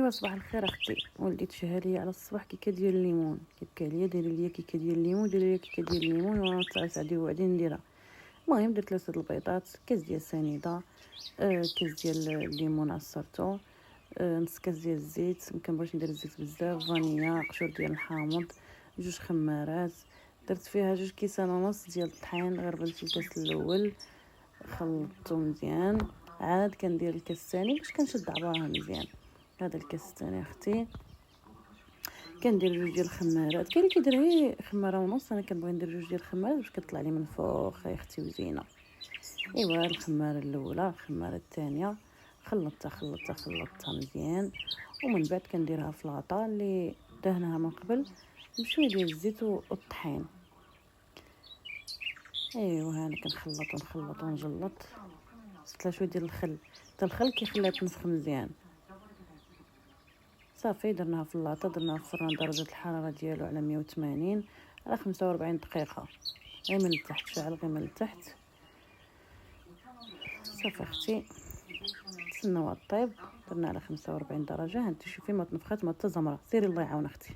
ايوا صباح الخير اختي. ولدي تشهى ليا على الصباح كيكه ديال الليمون، كيبكى عليا ديري ليا كيكه ديال الليمون، ديري ليا كيكه ديال الليمون، وانا ساعدي وعدي نديرها. المهم درت له 6 البيضات، كاس ديال سنيده، كاس ديال الليمون عصرته، نص كاس ديال الزيت، مكنبغيش ندير الزيت بزاف، فانيا، قشور ديال الحامض، 2 خمارات، درت فيها 2 كيسان ونص ديال الطحين، غربلت الكاس الاول خلطته مزيان، عاد كندير الكاس الثاني باش كنشد عبارها مزيان. هذا الكاس الثاني اختي كندير 2 ديال الخمارات، كاين اللي كيدير غير خماره ونص، انا كنبغي ندير 2 ديال الخمارات باش كطلع لي من فوق يا اختي وزينه. ايوا الخماره الاولى الخماره الثانيه خلطتها مزيان، ومن بعد كنديرها في الغطاء اللي دهنها من قبل بشويه ديال الزيت والطحين. ايوا هانا كنخلط ونجلط، زدت شويه ديال الخل، حتى الخل كيخليها تنفخ مزيان. صافي درناها في اللاطه، درناها في الفران درجه الحراره ديالو على 180 على 45 دقيقه، غير من التحت شعل غير من التحت. صافي اختي تسناوها طيب، درنا على 45 درجه. هانتي شوفي ما تنفخات ما حتى زمره، سيري الله يعاون اختي.